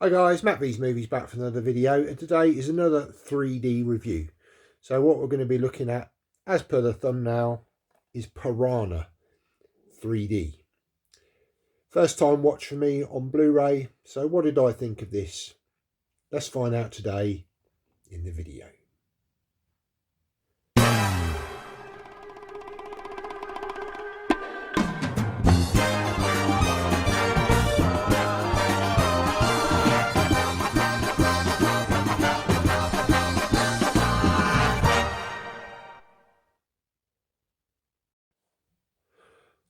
Hi guys, Matt V's Movies back for another video, and today is another 3D review. So what we're going to be looking at, as per the thumbnail, is Piranha 3D. First time watch for me on Blu-ray, so what did I think of this? Let's find out today in the video.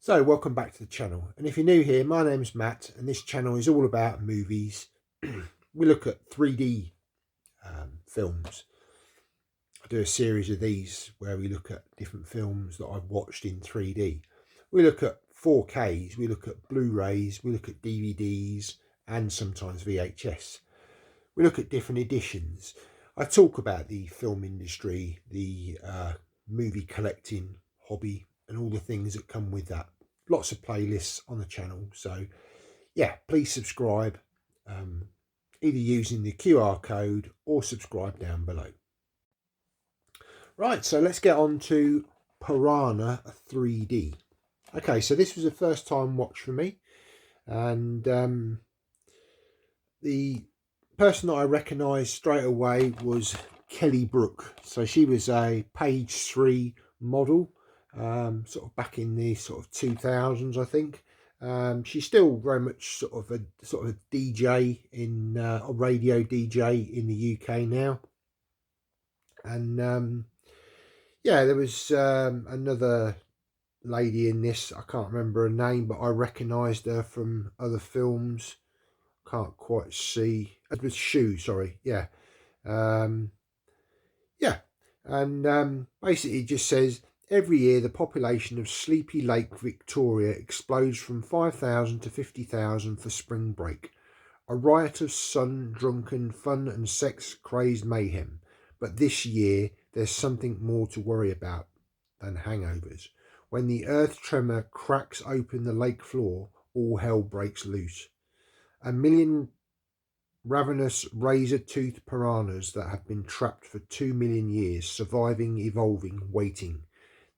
So welcome back to the channel, and if you're new here, my name's Matt and this channel is all about movies. We look at 3D films. I do a series of these where we look at different films that I've watched in 3D. We look at 4Ks, we look at Blu-rays, we look at DVDs and sometimes VHS. We look at different editions. I talk about the film industry, the movie collecting hobby and all the things that come with that. Lots of playlists on the channel, so yeah, please subscribe, either using the QR code or subscribe down below. Right, so let's get on to Piranha 3D. Okay, so this was a first time watch for me, and the person that I recognised straight away was Kelly Brook. So she was a page 3 model, sort of back in the sort of 2000s, I think. She's still very much sort of a DJ in a radio DJ in the UK now, and yeah, there was another lady in this. I can't remember her name, but I recognised her from other films. Can't quite see. With Shoe, sorry. Yeah. Yeah. And basically it just says, every year the population of Sleepy Lake, Victoria explodes from 5,000 to 50,000 for spring break. A riot of sun, drunken, fun and sex-crazed mayhem. But this year there's something more to worry about than hangovers. When the earth tremor cracks open the lake floor, all hell breaks loose. A million ravenous razor-toothed piranhas that have been trapped for 2 million years, surviving, evolving, waiting.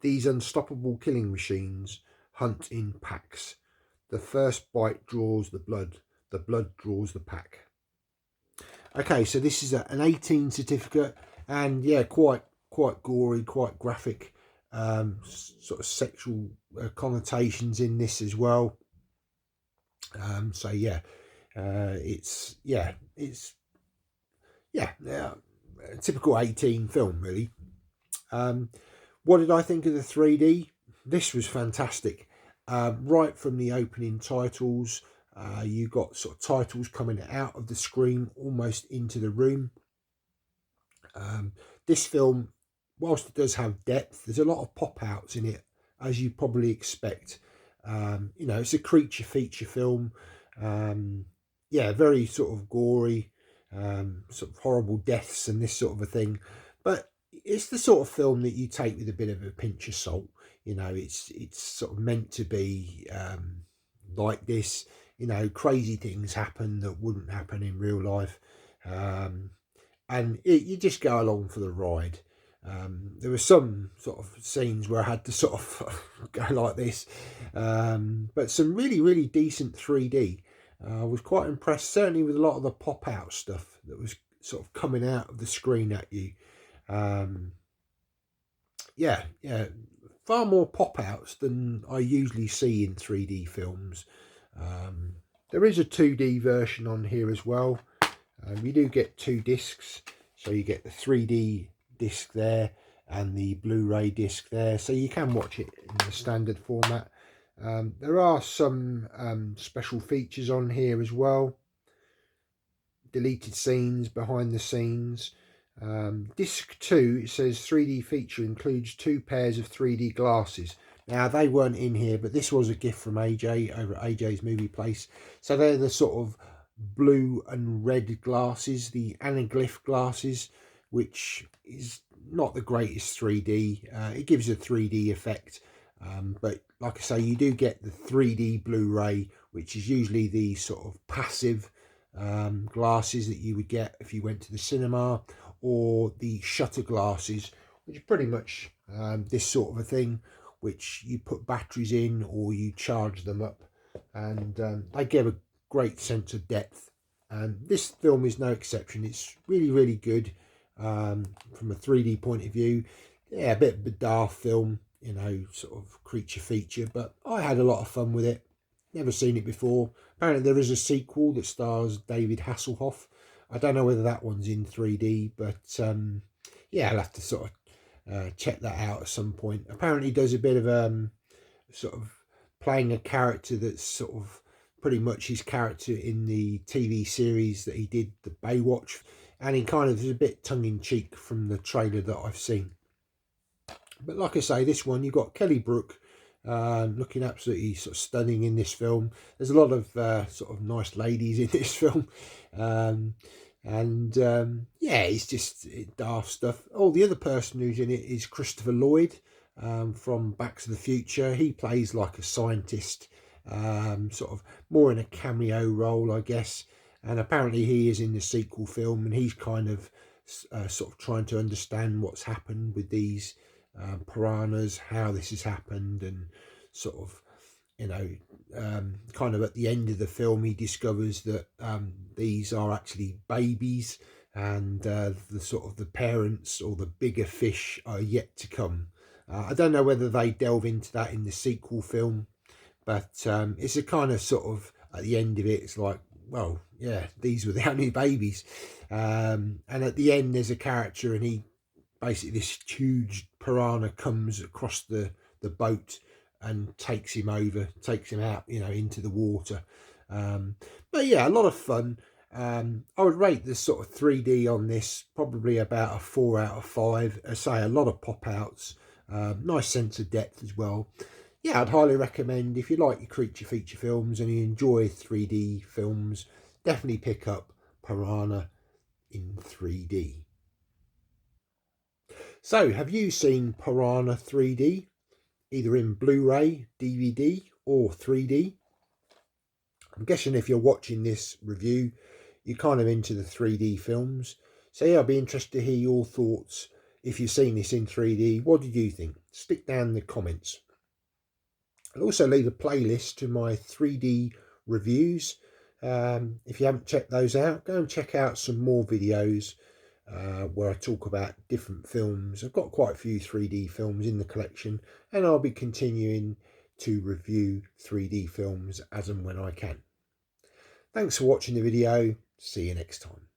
These unstoppable killing machines hunt in packs. The first bite draws the blood draws the pack. Okay, so this is an 18 certificate, and yeah, quite gory, quite graphic, sort of sexual connotations in this as well. So yeah, it's a typical 18 film really. What did I think of the 3D? This was fantastic. Right from the opening titles, you got sort of titles coming out of the screen almost into the room. This film, whilst it does have depth, there's a lot of pop outs in it, as you probably expect. You know, it's a creature feature film. Yeah, very sort of gory, sort of horrible deaths and this sort of a thing. But it's the sort of film that you take with a bit of a pinch of salt. You know, it's sort of meant to be like this. You know, crazy things happen that wouldn't happen in real life. And you just go along for the ride. There were some sort of scenes where I had to sort of go like this, but some really decent 3D. I was quite impressed, certainly with a lot of the pop out stuff that was sort of coming out of the screen at you. Yeah, far more pop outs than I usually see in 3D films. There is a 2D version on here as well. You do get 2 discs, so you get the 3D disc there and the Blu-ray disc there, so you can watch it in the standard format. There are some special features on here as well. Deleted scenes, behind the scenes. Disc 2, it says 3D feature includes 2 pairs of 3D glasses. Now, they weren't in here, but this was a gift from AJ over at AJ's Movie Place. So they're the sort of blue and red glasses, the anaglyph glasses, which is not the greatest 3D. It gives a 3D effect, but like I say, you do get the 3D Blu-ray, which is usually the sort of passive glasses that you would get if you went to the cinema, or the shutter glasses, which are pretty much this sort of a thing, which you put batteries in or you charge them up, and they give a great sense of depth. And this film is no exception. It's really, really good from a 3D point of view. Yeah, a bit of a daft film, you know, sort of creature feature, but I had a lot of fun with it. Never seen it before. Apparently there is a sequel that stars David Hasselhoff. I don't know whether that one's in 3D, but yeah, I'll have to sort of check that out at some point. Apparently he does a bit of sort of playing a character that's sort of pretty much his character in the TV series that he did, the Baywatch, and he kind of is a bit tongue-in-cheek from the trailer that I've seen. But like I say, this one, you've got Kelly Brook looking absolutely sort of stunning in this film. There's a lot of sort of nice ladies in this film. Yeah, it's just daft stuff. Oh, the other person who's in it is Christopher Lloyd from Back to the Future. He plays like a scientist, sort of more in a cameo role, I guess. And apparently he is in the sequel film, and he's kind of sort of trying to understand what's happened with these piranhas, how this has happened, and sort of, you know, kind of at the end of the film he discovers that these are actually babies, and the sort of the parents or the bigger fish are yet to come. I don't know whether they delve into that in the sequel film, but it's a kind of sort of, at the end of it, it's like, well, yeah, these were the only babies. And at the end there's a character, and he basically, this huge piranha comes across the boat and takes him out, you know, into the water. But yeah, a lot of fun. I would rate the sort of 3D on this probably about a 4 out of 5. I say, a lot of pop outs, nice sense of depth as well. Yeah, I'd highly recommend, if you like your creature feature films and you enjoy 3D films, definitely pick up Piranha in 3D. So, have you seen Piranha 3D, either in Blu-ray, DVD, or 3D? I'm guessing if you're watching this review, you're kind of into the 3D films. So yeah, I'd be interested to hear your thoughts. If you've seen this in 3D, what did you think? Stick down in the comments. I'll also leave a playlist to my 3D reviews. If you haven't checked those out, go and check out some more videos where I talk about different films. I've got quite a few 3D films in the collection, and I'll be continuing to review 3D films as and when I can. Thanks for watching the video. See you next time.